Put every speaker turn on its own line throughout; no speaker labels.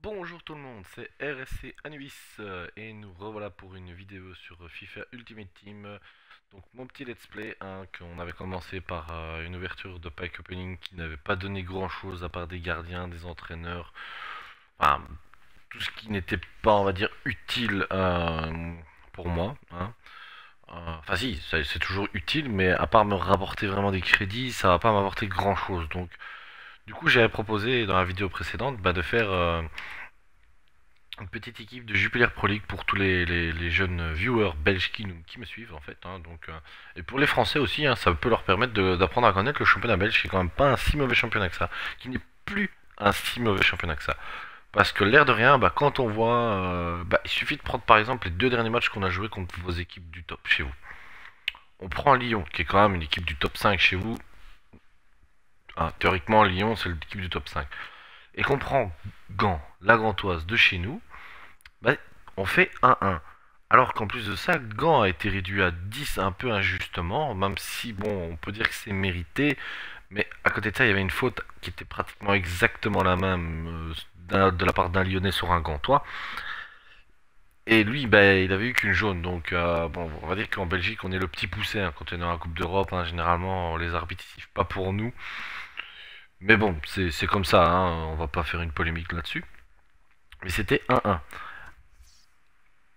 Bonjour tout le monde, c'est RSC Anuis et nous revoilà pour une vidéo sur FIFA Ultimate Team. Donc mon petit let's play qu'on avait commencé par une ouverture de pack opening qui n'avait pas donné grand chose à part des gardiens, des entraîneurs, enfin tout ce qui n'était pas on va dire utile pour moi. Enfin si, c'est toujours utile mais à part me rapporter vraiment des crédits, ça va pas m'apporter grand chose. Donc du coup j'avais proposé dans la vidéo précédente de faire une petite équipe de Jupiler Pro League pour tous les jeunes viewers belges qui me suivent en fait. Et pour les Français aussi, ça peut leur permettre d'apprendre à connaître le championnat belge, qui est quand même pas un si mauvais championnat que ça, qui n'est plus un si mauvais championnat que ça. Parce que l'air de rien, quand on voit, il suffit de prendre par exemple les deux derniers matchs qu'on a joués contre vos équipes du top chez vous. On prend Lyon, qui est quand même une équipe du top 5 chez vous. Théoriquement, Lyon, c'est l'équipe du top 5. Et qu'on prend Gand, la Gantoise de chez nous, bah, on fait 1-1. Alors qu'en plus de ça, Gand a été réduit à 10 un peu injustement, même si, bon, on peut dire que c'est mérité, mais à côté de ça, il y avait une faute qui était pratiquement exactement la même de la part d'un Lyonnais sur un Gantois. Et lui, il avait eu qu'une jaune, donc bon, on va dire qu'en Belgique, on est le petit poussé quand on est dans la Coupe d'Europe. Généralement, les arbitres ils sifflent pas pour nous. Mais bon, c'est comme ça, on va pas faire une polémique là-dessus. Mais c'était 1-1.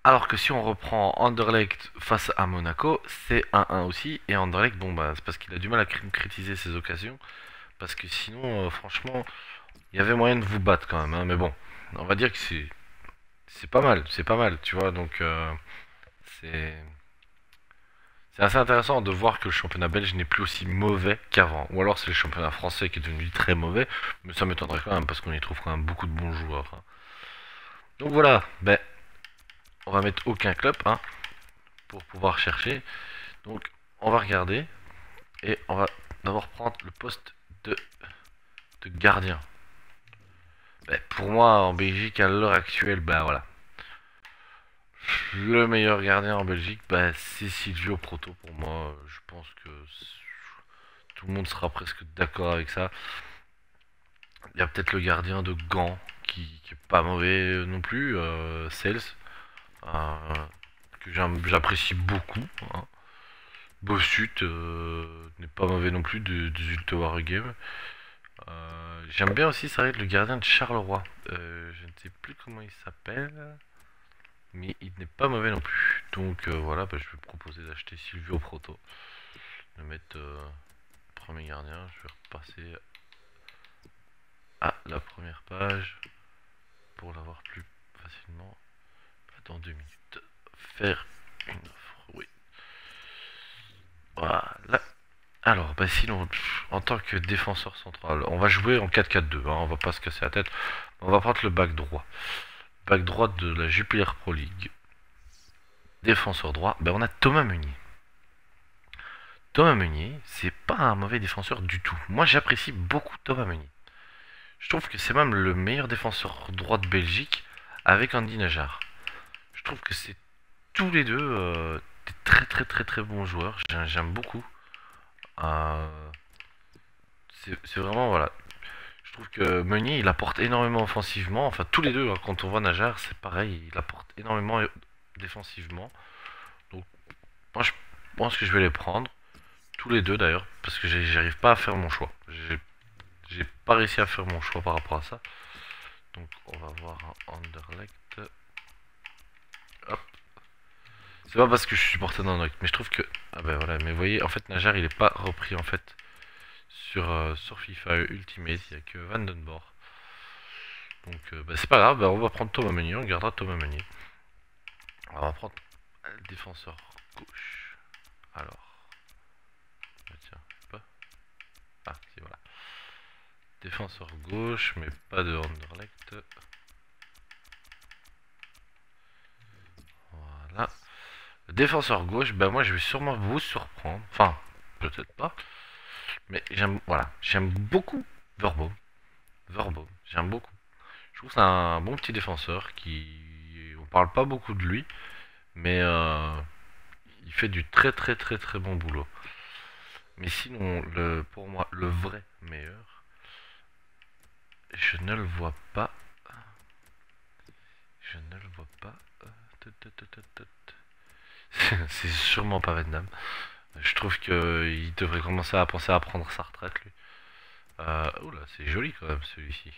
Alors que si on reprend Anderlecht face à Monaco, c'est 1-1 aussi. Et Anderlecht, bon, c'est parce qu'il a du mal à concrétiser ses occasions. Parce que sinon, franchement, il y avait moyen de vous battre quand même. Mais bon, on va dire que c'est pas mal, tu vois. Donc, c'est c'est assez intéressant de voir que le championnat belge n'est plus aussi mauvais qu'avant. Ou alors c'est le championnat français qui est devenu très mauvais. Mais ça m'étonnerait quand même parce qu'on y trouve quand même beaucoup de bons joueurs. Donc voilà, on va mettre aucun club pour pouvoir chercher. Donc on va regarder et on va d'abord prendre le poste de gardien. Pour moi en Belgique à l'heure actuelle, voilà. Le meilleur gardien en Belgique, c'est Silvio Proto pour moi. Je pense que tout le monde sera presque d'accord avec ça. Il y a peut-être le gardien de Gand qui est pas mauvais non plus, Sales, euh, que j'apprécie beaucoup. Bossut n'est pas mauvais non plus de Zulte Wargame. J'aime bien aussi, ça va être le gardien de Charleroi. Je ne sais plus comment il s'appelle, mais il n'est pas mauvais non plus. Donc voilà, je vais proposer d'acheter Silvio Proto, de mettre premier gardien. Je vais repasser à la première page pour l'avoir plus facilement. Dans 2 minutes, faire une offre. Oui. Voilà. Alors, sinon, en tant que défenseur central, on va jouer en 4-4-2, on va pas se casser la tête. On va prendre le back droit. Back droit de la Jupiler Pro League. Défenseur droit, on a Thomas Meunier. Thomas Meunier, c'est pas un mauvais défenseur du tout. Moi, j'apprécie beaucoup Thomas Meunier. Je trouve que c'est même le meilleur défenseur droit de Belgique avec Andy Najar. Je trouve que c'est tous les deux des très très très très bons joueurs. J'aime beaucoup. C'est vraiment, voilà. Je trouve que Meunier, il apporte énormément offensivement. Enfin, tous les deux, quand on voit Najar, c'est pareil. Il apporte énormément défensivement. Donc, moi, je pense que je vais les prendre. Tous les deux, d'ailleurs. Parce que j'arrive pas à faire mon choix. J'ai pas réussi à faire mon choix par rapport à ça. Donc, on va voir un Anderlecht. Hop. C'est pas parce que je suis supporter d'Anderlecht. Mais je trouve que... Ah voilà. Mais vous voyez, en fait, Najar, il est pas repris, en fait. Sur FIFA Ultimate, il n'y a que Vandenborg. Donc c'est pas grave, on va prendre Thomas Meunier, on gardera Thomas Meunier. On va prendre le défenseur gauche. Alors, tiens, pas. Ah, si, voilà. Défenseur gauche, mais pas de Anderlecht. Voilà. Le défenseur gauche, moi je vais sûrement vous surprendre. Enfin, peut-être pas. Mais j'aime beaucoup Verbo. J'aime beaucoup. Je trouve que c'est un bon petit défenseur qui... On parle pas beaucoup de lui, mais il fait du très très très très bon boulot. Mais sinon, pour moi, le vrai meilleur, je ne le vois pas. C'est sûrement pas Van Damme. Je trouve qu'il devrait commencer à penser à prendre sa retraite, lui. Oula, c'est joli quand même celui-ci.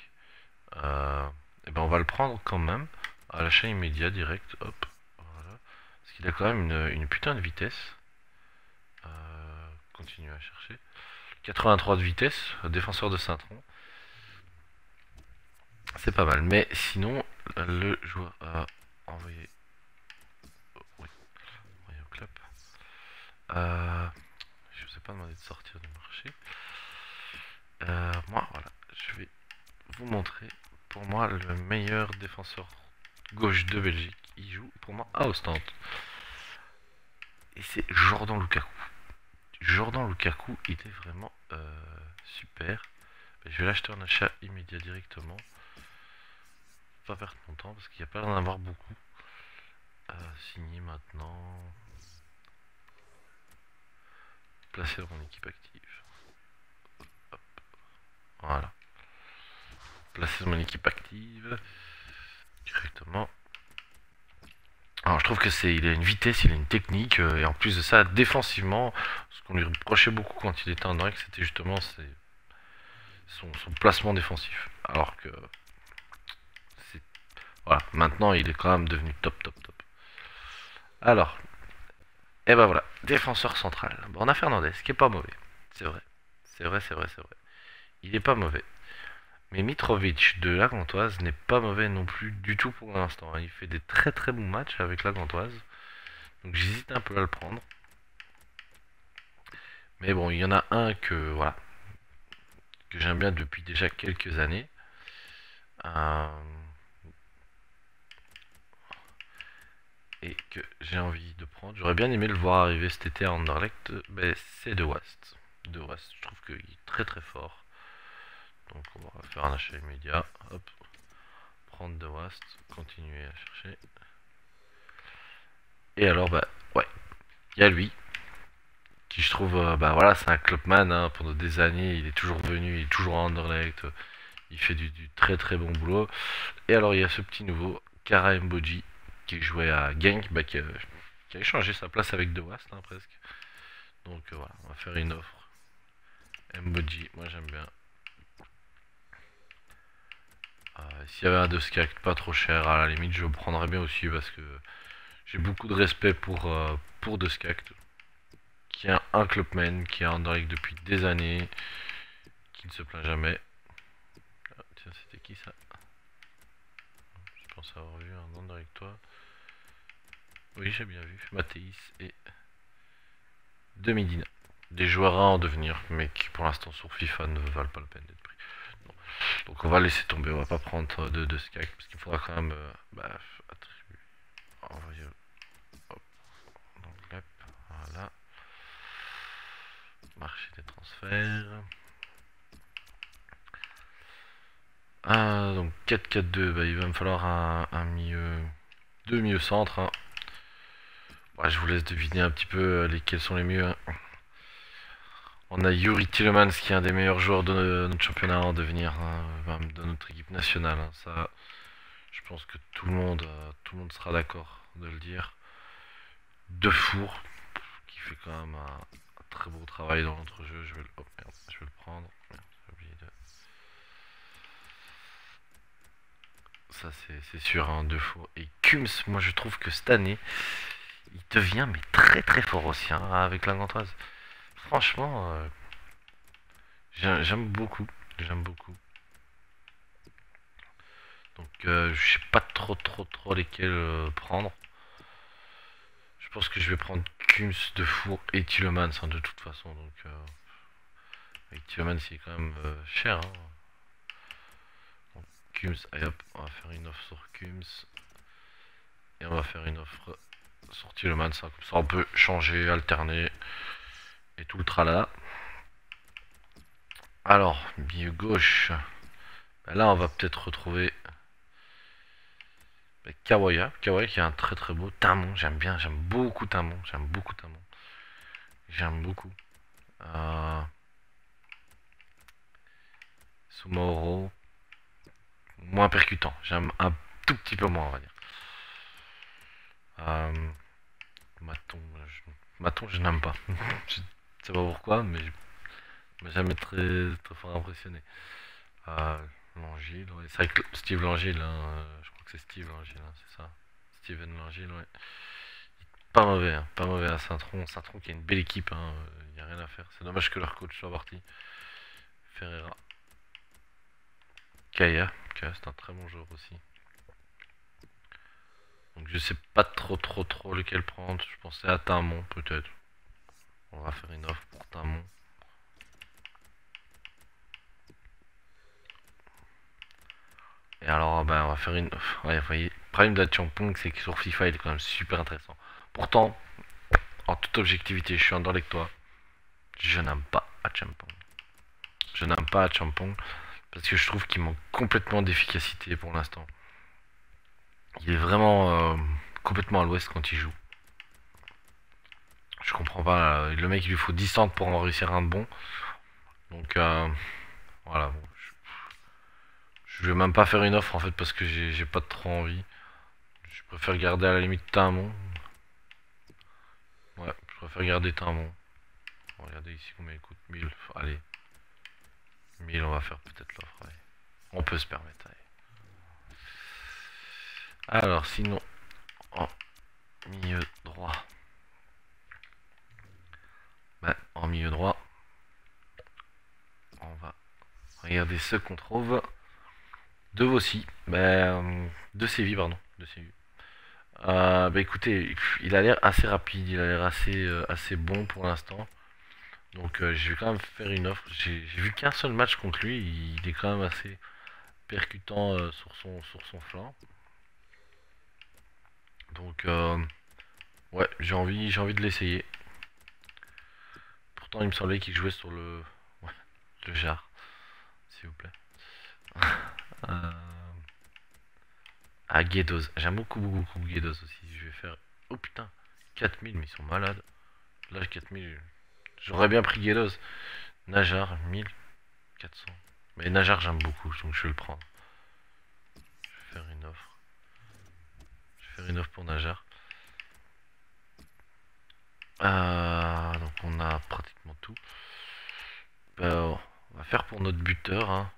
Et ben on va le prendre quand même. À l'achat immédiat, direct. Hop. Voilà. Parce qu'il a quand même une putain de vitesse. Continue à chercher. 83 de vitesse, défenseur de Saint-Tron. C'est pas mal. Mais sinon, le joueur a envoyé. Oui, envoyé au club. Je vous ai pas demandé de sortir du marché. Moi, voilà, je vais vous montrer. Pour moi, le meilleur défenseur gauche de Belgique. Il joue pour moi à Ostende. Et c'est Jordan Lukaku. Jordan Lukaku, il est vraiment super. Je vais l'acheter en achat immédiat directement. Pas perdre mon temps parce qu'il n'y a pas l'air d'en avoir beaucoup. Signer maintenant. Placer dans mon équipe active. Hop. Voilà. Placer dans mon équipe active. Directement. Alors je trouve que il a une vitesse, il a une technique, et en plus de ça, défensivement, ce qu'on lui reprochait beaucoup quand il était en direct, c'était justement son placement défensif. Alors que voilà, maintenant il est quand même devenu top top top. Alors, et ben voilà, défenseur central. Borna Fernandez, qui est pas mauvais, c'est vrai, c'est vrai, c'est vrai, c'est vrai. Il est pas mauvais. Mais Mitrovic de la Gantoise n'est pas mauvais non plus du tout pour l'instant. Il fait des très très bons matchs avec la Gantoise. Donc j'hésite un peu à le prendre. Mais bon, il y en a un que voilà, que j'aime bien depuis déjà quelques années. Euh, et que j'ai envie de prendre. J'aurais bien aimé le voir arriver cet été à Anderlecht. Mais c'est De West. De West, je trouve qu'il est très très fort. Donc on va faire un achat immédiat. Hop. Prendre De West. Continuer à chercher. Et alors, bah, ouais. Il y a lui. Qui je trouve, bah voilà, c'est un clubman hein, pendant des années. Il est toujours venu, il est toujours à Anderlecht. Il fait du très très bon boulot. Et alors il y a ce petit nouveau, Kara Mboji, qui jouait à Genk, bah, qui a échangé sa place avec De Wast hein, presque. Donc voilà, on va faire une offre. Mboji, moi j'aime bien. S'il y avait un de Skakt pas trop cher, à la limite je le prendrais bien aussi parce que j'ai beaucoup de respect pour De Skakt, qui est un clubman, qui est en Anderlecht depuis des années, qui ne se plaint jamais. Ah, tiens, c'était qui ça? Je pense avoir vu un nom avec toi. Oui, j'ai bien vu. Mathéis et Demidina. Des joueurs à en devenir, mais qui pour l'instant sur FIFA ne valent pas la peine d'être pris. Non. Donc on va laisser tomber, on va pas prendre de Skak, parce qu'il faudra quand même attribuer. Envoyer. Hop. Donc là, voilà. Marché des transferts. Donc 4-4-2, bah, il va me falloir un milieu. Deux milieux centres. Hein. Ouais, je vous laisse deviner un petit peu lesquels sont les mieux. Hein. On a Yuri Tillemans qui est un des meilleurs joueurs de notre championnat en devenir, hein, de notre équipe nationale. Hein. Ça, je pense que tout le monde sera d'accord de le dire. Defour, qui fait quand même un très beau travail dans l'entrejeu. Oh merde, je vais le prendre. Merde, j'ai oublié de... Ça c'est sûr, hein, Defour. Et Kums, moi je trouve que cette année, il devient mais très très fort aussi hein, avec la Gantoise. Franchement, j'aime beaucoup. J'aime beaucoup. Donc je sais pas trop lesquels prendre. Je pense que je vais prendre Kums, Defour et Tillemans hein, de toute façon. Donc avec Tillemans il est quand même cher. Hein. Donc, Kums, allez hop, on va faire une offre sur Kums. Et on va faire une offre sur Tillemans. Hein, comme ça on peut changer, alterner et tout le tralala. Alors, milieu gauche. Ben là on va peut-être retrouver Kawaya qui est un très très beau Tamon, j'aime bien, j'aime beaucoup Tamon, j'aime beaucoup. Sumoro, moins percutant, j'aime un tout petit peu moins on va dire. Maton, Maton, je n'aime pas. Je sais pas pourquoi, mais je m'a jamais très fort impressionné. Euh, Langille, ouais. C'est vrai que Steve Langille, hein, je crois que c'est Steve Langille, hein, c'est ça. Steven Langille, ouais. Pas mauvais, hein, pas mauvais à Saint-Tron. Saint-Tron qui a une belle équipe, hein, y a rien à faire. C'est dommage que leur coach soit parti. Ferreira. Kaya, c'est un très bon joueur aussi. Donc je sais pas trop lequel prendre. Je pensais à Timon peut-être. On va faire une offre pour Timon. Et alors ben on va faire une offre. Ouais, vous voyez, le problème de la Champong c'est que sur FIFA il est quand même super intéressant. Pourtant, en toute objectivité, je suis dans avec toi. Je n'aime pas à Champong. Je n'aime pas à Champong parce que je trouve qu'il manque complètement d'efficacité pour l'instant. Il est vraiment complètement à l'ouest quand il joue. Je comprends pas. Le mec, il lui faut 10 centres pour en réussir un bon. Donc voilà. Bon, je vais même pas faire une offre en fait parce que j'ai pas trop envie. Je préfère garder à la limite Timon. Ouais, je préfère garder Timon. Regardez ici combien il coûte. 1000. Allez. 1000, on va faire peut-être l'offre. Allez. On peut se permettre. Allez. Alors sinon, en milieu droit. Ben, en milieu droit, on va regarder ce qu'on trouve. De Vossi, de Séville, pardon, de Séville. Bah écoutez, il a l'air assez rapide, il a l'air assez bon pour l'instant. Donc je vais quand même faire une offre. J'ai vu qu'un seul match contre lui, il est quand même assez percutant sur son flanc. Donc ouais, j'ai envie de l'essayer. Pourtant il me semblait qu'il jouait sur ouais, le jar, s'il vous plaît. euh, Ah, Guedos. J'aime beaucoup Guedos aussi. Je vais faire. Oh putain, 4000, mais ils sont malades. Là, 4000. J'aurais bien pris Guedos. Najar, 1400. Mais Najar, j'aime beaucoup, donc je vais le prendre. Je vais faire une offre. Je vais faire une offre pour Najar. Donc, on a pratiquement tout. On va faire pour notre buteur. Hein.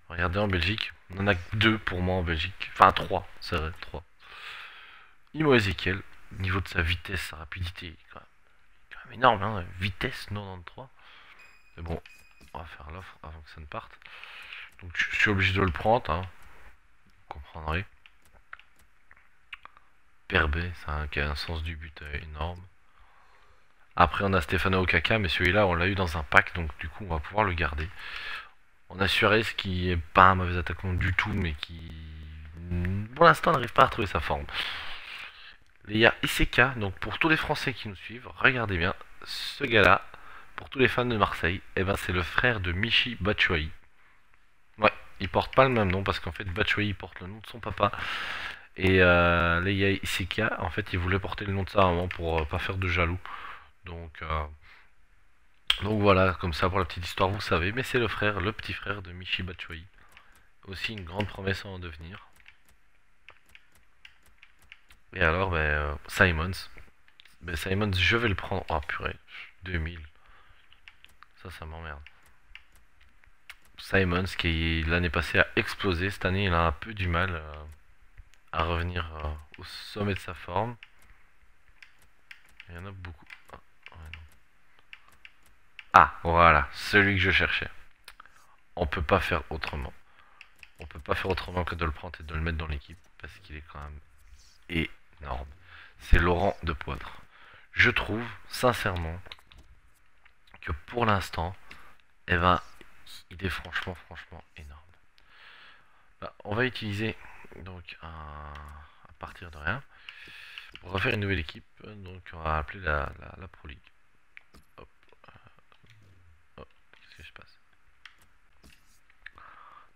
Regardez en Belgique. On en a que 2 pour moi en Belgique. Enfin, 3, c'est vrai, 3. Imo Ezekiel, niveau de sa vitesse, sa rapidité, quand même énorme, hein. Vitesse 93. Mais bon, on va faire l'offre avant que ça ne parte. Donc je suis obligé de le prendre, hein. Vous comprendrez. Perbé, ça qui a un sens du but énorme. Après on a Stefano Okaka, mais celui-là on l'a eu dans un pack, donc du coup on va pouvoir le garder. On a Suarez qui est pas un mauvais attaquant du tout, mais qui pour l'instant n'arrive pas à retrouver sa forme. Il y a Iseka, donc pour tous les Français qui nous suivent, regardez bien, ce gars-là, pour tous les fans de Marseille, eh ben c'est le frère de Michi Batshuayi. Ouais, il porte pas le même nom parce qu'en fait Batshuayi porte le nom de son papa. Et Leia Iseka, en fait, il voulait porter le nom de sa maman pour pas faire de jaloux. Donc, euh, donc voilà, comme ça pour la petite histoire, vous savez. Mais c'est le frère, le petit frère de Michi Batshuayi. Aussi une grande promesse à en devenir. Et alors, Simons. Simons, je vais le prendre. Oh purée, 2000. Ça m'emmerde. Simons, qui l'année passée a explosé. Cette année, il a un peu du mal à revenir au sommet de sa forme. Il y en a beaucoup. Ah, ouais, non. Ah, voilà, celui que je cherchais. On peut pas faire autrement. On peut pas faire autrement que de le prendre et de le mettre dans l'équipe parce qu'il est quand même énorme. C'est Laurent de Poitre. Je trouve, sincèrement, que pour l'instant, eh ben, il est franchement énorme. Bah, on va utiliser donc à partir de rien pour refaire une nouvelle équipe. Donc on va appeler la Pro League. Hop, hop, qu'est-ce que je passe?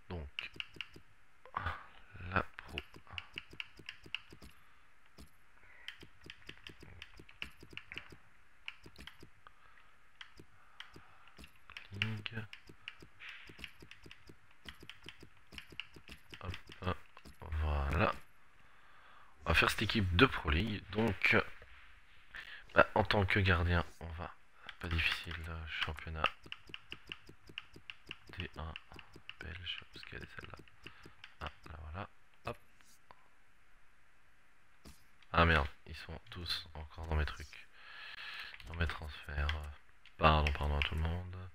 Donc la Pro League. Hop, voilà. On va faire cette équipe de Pro League. Donc, en tant que gardien, on va, pas difficile, championnat T1 belge, parce qu'elle est celle-là. Ah, là voilà, hop. Ah merde, ils sont tous encore dans mes trucs, dans mes transferts. Pardon à tout le monde.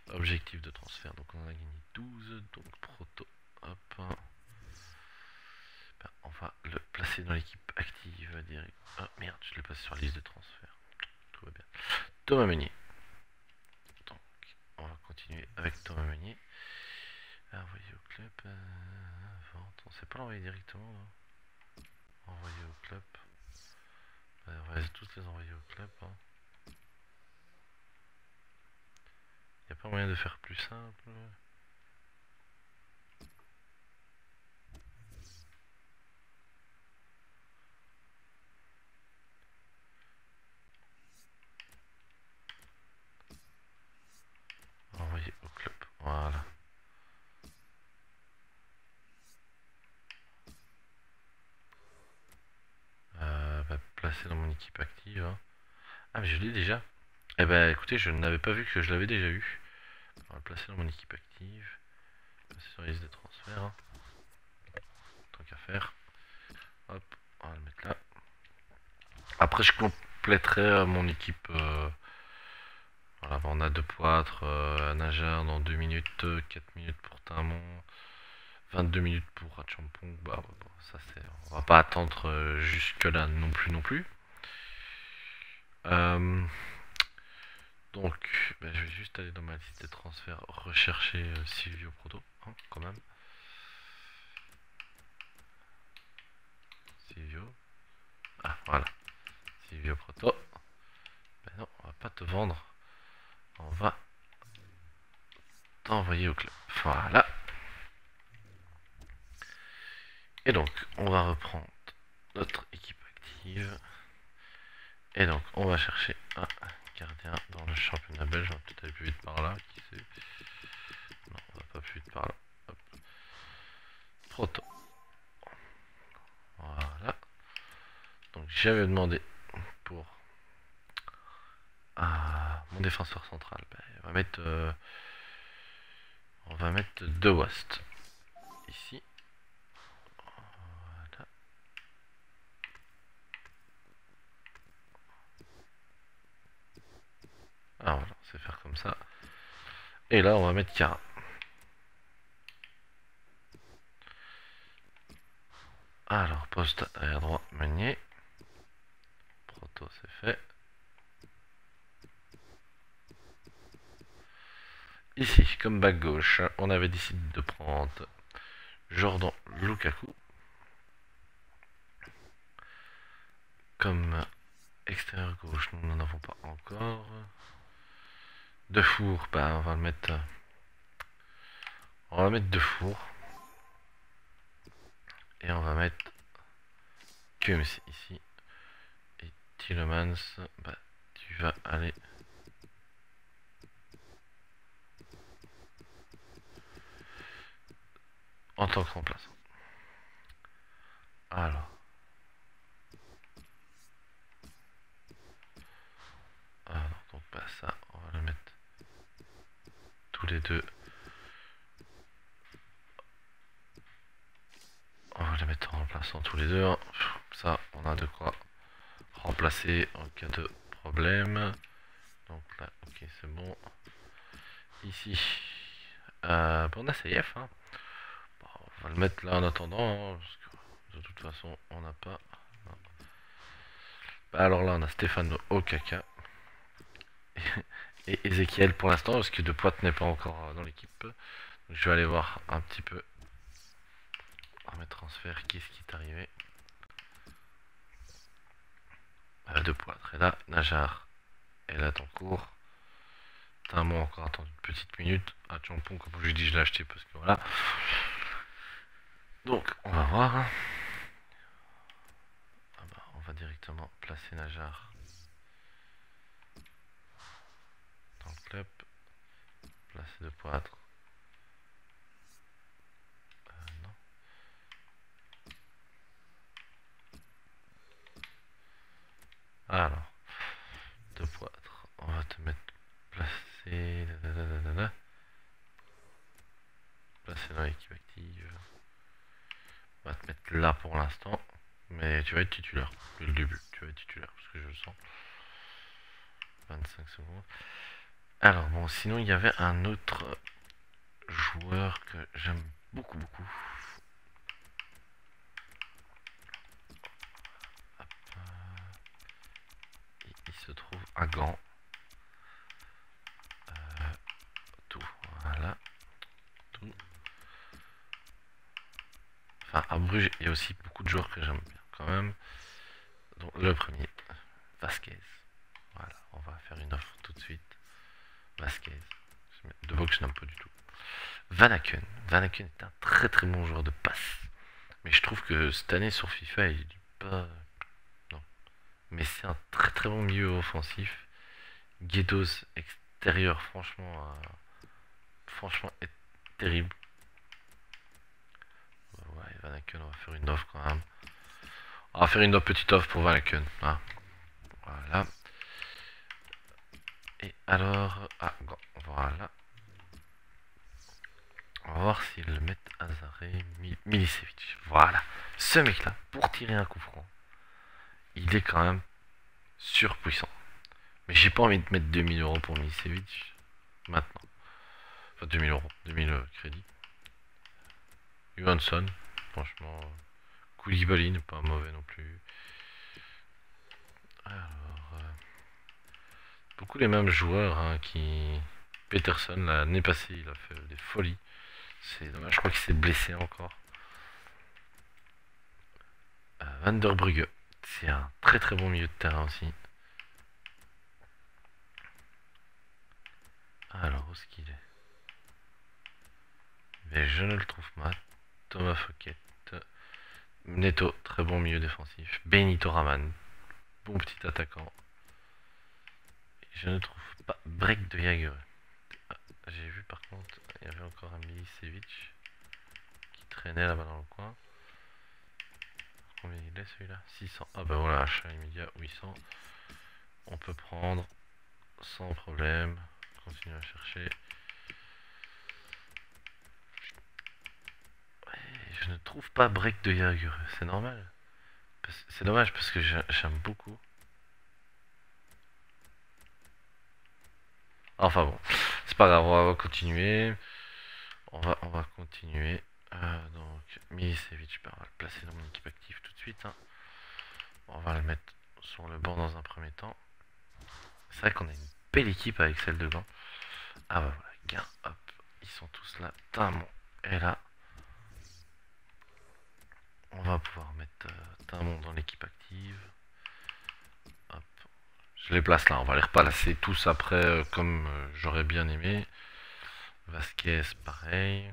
Objectif de transfert, donc on a gagné 12, donc proto, hop. On va le placer dans l'équipe active direct. Ah merde, je l'ai placé sur la liste de transfert. Tout va bien. Thomas Meunier. Donc, on va continuer avec Thomas Meunier. Envoyer au club. Vente. On sait pas l'envoyer directement. Là. Envoyer au club. On va tous les envoyer au club. Hein. Y a pas moyen de faire plus simple. Envoyer au club. Voilà. Placer dans mon équipe active. Hein. Ah mais je l'ai déjà. Eh ben écoutez, je n'avais pas vu que je l'avais déjà eu. On va le placer dans mon équipe active. Passer sur la liste de transferts. Hein. Tant qu'à faire. Hop, on va le mettre là. Après je compléterai mon équipe. Voilà, on a 2 poitres, un nageur dans 2 minutes, 4 minutes pour Timon, 22 minutes pour Ratchampong. Bah bon, ça c'est. On va pas attendre jusque là non plus. Donc, je vais juste aller dans ma liste de transferts, rechercher Silvio Proto, hein, quand même. Silvio. Ah, voilà. Silvio Proto. Ben non, on va pas te vendre. On va t'envoyer au club. Voilà. Et donc, on va reprendre notre équipe active. Et donc, on va chercher un gardien dans le championnat belge. On va peut-être aller plus vite par là. Qui sait? Non, on va pas plus vite par là. Hop. Proto. Voilà. Donc, j'avais demandé pour mon défenseur central. On va mettre De Wast ici. Voilà. Ah voilà, c'est faire comme ça. Et là, on va mettre Cara. Alors, poste arrière droit, Meunier. Proto, c'est fait. Ici, comme back gauche, on avait décidé de prendre Jordan Lukaku. Comme extérieur gauche, nous n'en avons pas encore. Defour, on va le mettre. On va mettre Defour. Et on va mettre Kums ici. Et Tielemans, tu vas aller. En tant que remplaçant. Alors. Donc ça, on va le mettre tous les deux. On va les mettre en remplaçant tous les deux. Hein. Ça, on a de quoi remplacer en cas de problème. Donc là, ok, c'est bon. Ici, on a CF. Hein. Bon, on va le mettre là en attendant. Hein, parce que de toute façon, on n'a pas. Alors là, on a Stéphano Okaka. Et Ezekiel pour l'instant, parce que De Poite n'est pas encore dans l'équipe. Donc je vais aller voir un petit peu dans mes transferts qu'est-ce qui est arrivé. De Poitre est là, Najar est là en cours. Timon encore attendu une petite minute. Champon, comme je dis, je l'ai acheté parce que voilà. Donc on va voir. On va directement placer Najar dans le club. Placer De Poitre. Non. Alors, deux poitres. On va te mettre placé. Placé dans l'équipe active. On va te mettre là pour l'instant. Mais tu vas être titulaire. Dès le début, tu vas être titulaire parce que je le sens. 25 secondes. Alors bon, sinon il y avait un autre joueur que j'aime beaucoup. Hop, il se trouve à Gand. Tout, voilà. Tout. Enfin, à Bruges, il y a aussi beaucoup de joueurs que j'aime bien quand même. Donc le premier, Vasquez. Voilà, on va faire une offre tout de suite. Vasquez. De Vogue, je n'aime pas du tout. Van Aken. Van Aken est un très bon joueur de passe. Mais je trouve que cette année sur FIFA, il est pas... Non. Mais c'est un très bon milieu offensif. Guedos extérieur, franchement, est terrible. Ouais, Van Aken, on va faire une offre quand même. On va faire une autre petite offre pour Van Aken. Hein. Voilà. Et alors... Ah, voilà. On va voir s'ils le mettent Azaré, Milicevic. Voilà. Ce mec-là, pour tirer un coup franc, il est quand même surpuissant. Mais j'ai pas envie de mettre 2000 € pour Milicevic. Maintenant. Enfin, 2000 €. 2000 crédits. Johansson. Franchement. Koulibaly n'est pas mauvais non plus. Alors. Beaucoup les mêmes joueurs hein, qui... Peterson, l'année passée, il a fait des folies. C'est dommage, je crois qu'il s'est blessé encore. Van der Brugge, c'est un très bon milieu de terrain aussi. Alors, où est-ce qu'il est? Mais je ne le trouve pas. Thomas Fouquet. Neto, très bon milieu défensif. Benito Raman, bon petit attaquant. Et je ne trouve pas Break de Jager. Ah, j'ai vu par contre, il y avait encore un Milicevic qui traînait là-bas dans le coin. Combien il est celui-là? 600. Ah bah voilà, achat immédiat 800. On peut prendre sans problème. Continue à chercher. Et je ne trouve pas Break de Jager. C'est normal. C'est dommage parce que j'aime beaucoup. Enfin bon, c'est pas grave, on va continuer. On va continuer. Donc, Milicevic, on va le placer dans mon équipe active tout de suite. Hein. On va le mettre sur le banc dans un premier temps. C'est vrai qu'on a une belle équipe avec celle de Gand. Ah bah voilà, gain, hop, ils sont tous là. Timon est là. On va pouvoir mettre Timon dans l'équipe active. Hop. Je les place là, on va les replacer tous après comme j'aurais bien aimé. Vasquez, pareil.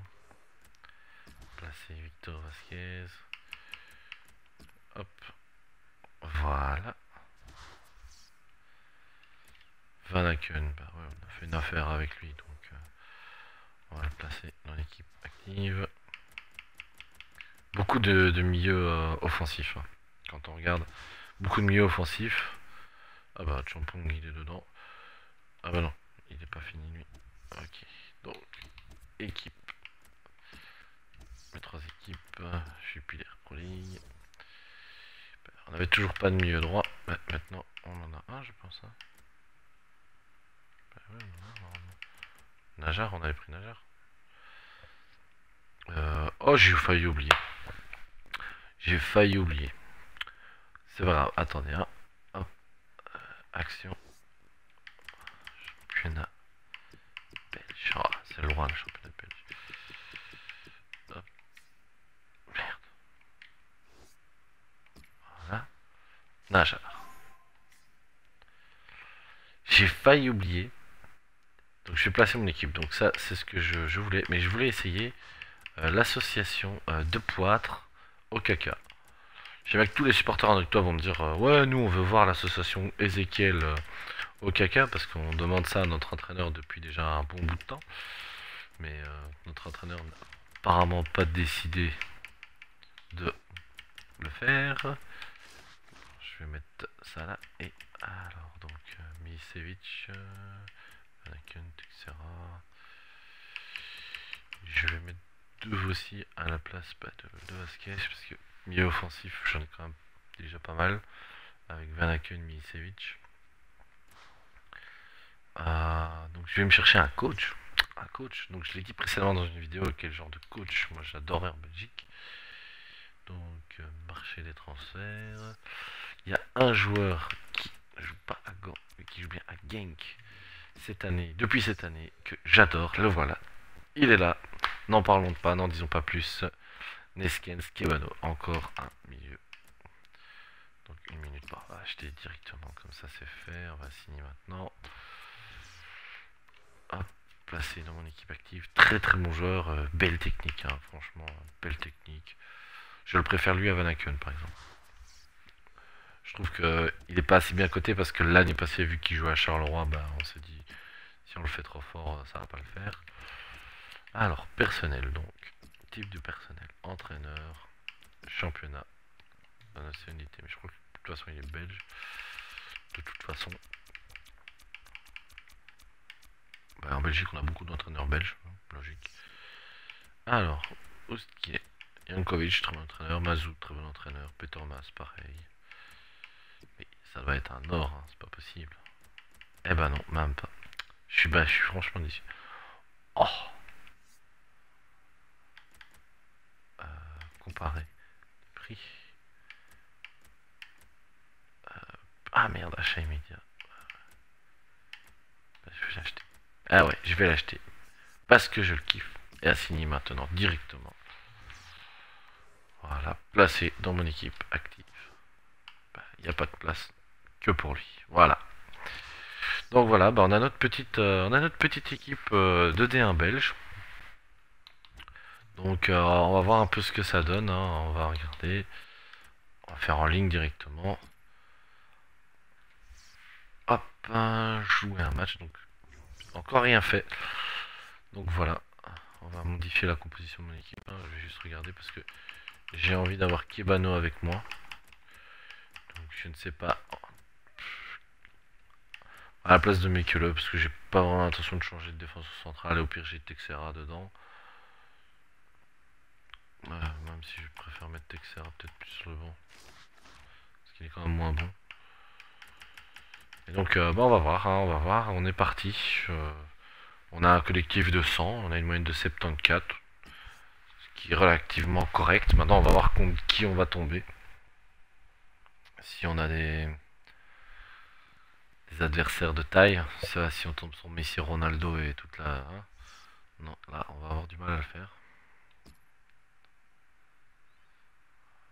Placer Victor Vasquez. Hop. Voilà. Van Aken, bah ouais, on a fait une affaire avec lui, donc on va le placer dans l'équipe active. Beaucoup de milieux offensifs, hein. Quand on regarde, beaucoup de milieux offensifs. Ah bah Champong il est dedans. Ah bah non, il est pas fini lui. Ok, donc équipe. Mes trois équipes, Jupiler Pro League. On avait toujours pas de milieu droit, bah, maintenant on en a un je pense. Hein. Bah ouais, Najar, on avait pris Najar. Oh, j'ai failli oublier. J'ai failli oublier. C'est pas grave, attendez. Hein. Hop. Action. Championnat belge. Oh, c'est loin le championnat belge. Hop. Merde. Voilà. Najar. J'ai failli oublier. Donc je vais placer mon équipe. Donc ça, c'est ce que je voulais. Mais je voulais essayer l'association de Poitre au caca. J'aimerais que tous les supporters en octobre vont me dire ouais, nous on veut voir l'association Ezekiel au caca parce qu'on demande ça à notre entraîneur depuis déjà un bon bout de temps. Mais notre entraîneur n'a apparemment pas décidé de le faire. Je vais mettre ça là et Alors, donc, Milicevic, Vanaken, etc. Je vais mettre deux aussi à la place de Vasquez, parce que milieu offensif, j'en ai quand même déjà pas mal, avec Vanaken, Milicevic. Donc, je vais me chercher un coach. Un coach, donc je l'ai dit précédemment dans une vidéo quel genre de coach moi j'adorais en Belgique. Donc, marché des transferts. Il y a un joueur qui ne joue pas à Gand, mais qui joue bien à Genk cette année, depuis cette année, que j'adore. Le voilà. Il est là. N'en parlons pas, n'en disons pas plus. Neskens Kebano, encore un milieu. Donc une minute, on va acheter directement, comme ça c'est fait. On va signer maintenant. Hop, placé dans mon équipe active. Très très bon joueur, belle technique, hein, franchement, belle technique. Je le préfère lui à Vanaken par exemple. Je trouve qu'il n'est pas assez bien coté parce que l'année passée, vu qu'il jouait à Charleroi, bah, on s'est dit si on le fait trop fort, ça va pas le faire. Alors, personnel donc. Type de personnel. Entraîneur. Championnat. Nationalité. Mais je crois que de toute façon il est belge. De toute façon. Bah, en Belgique on a beaucoup d'entraîneurs belges. Hein, logique. Alors, Oustkié. Jankovic, très bon entraîneur. Mazou, très bon entraîneur. Petermas, pareil. Mais ça doit être un or, hein, c'est pas possible. Eh ben non, même pas. Je suis franchement déçu. Oh, comparé. Prix. Ah merde, achat immédiat. Je vais l'acheter. Ah ouais, je vais l'acheter. Parce que je le kiffe. Et assigner maintenant directement. Voilà, placé dans mon équipe active. Il n'y a pas de place que pour lui. Voilà. Donc voilà, bah on a notre petite équipe de D1 belge. Donc on va voir un peu ce que ça donne. Hein. On va regarder. On va faire en ligne directement. Hop, jouer un match. Donc encore rien fait. Donc voilà. On va modifier la composition de mon équipe. Hein. Je vais juste regarder parce que j'ai envie d'avoir Kebano avec moi. Donc je ne sais pas. À la place de Mekele, parce que j'ai pas vraiment l'intention de changer de défense centrale. Et au pire j'ai Texera dedans. Même si je préfère mettre Texera peut-être plus sur le banc. Parce qu'il est quand même moins bon. Et donc bah on va voir, hein, on va voir. On est parti. On a un collectif de 100, on a une moyenne de 74. Ce qui est relativement correct. Maintenant on va voir contre qui on va tomber. Si on a des adversaires de taille. Ça, si on tombe sur Messi, Ronaldo et toute la... Hein. Non, là on va avoir du mal à le faire.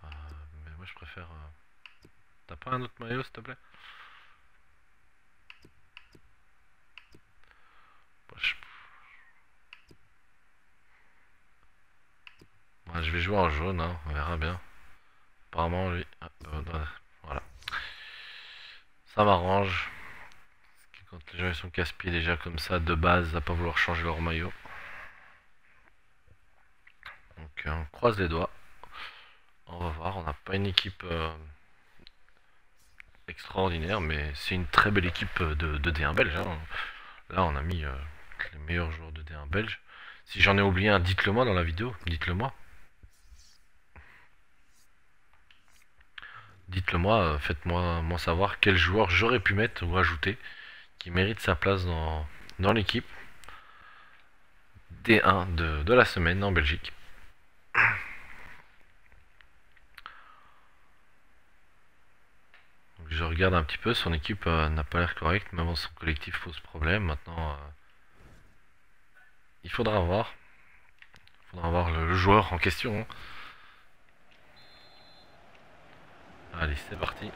Mais moi je préfère... T'as pas un autre maillot s'il te plaît? Moi, je vais jouer en jaune, hein, on verra bien. Apparemment lui... voilà. Ça m'arrange. Quand les gens ils sont casse-pieds déjà comme ça de base à pas vouloir changer leur maillot. Donc on croise les doigts. On va voir, on n'a pas une équipe extraordinaire, mais c'est une très belle équipe de D1 belge. Hein. Là on a mis les meilleurs joueurs de D1 belge. Si j'en ai oublié un, dites-le moi dans la vidéo, dites-le moi. Dites-le moi, faites-moi savoir quel joueur j'aurais pu mettre ou ajouter qui mérite sa place dans l'équipe D1 de la semaine en Belgique. Donc, je regarde un petit peu, son équipe n'a pas l'air correcte, mais bon, son collectif pose problème. Maintenant, il faudra voir. Il faudra voir le joueur en question. Hein. Allez, c'est parti.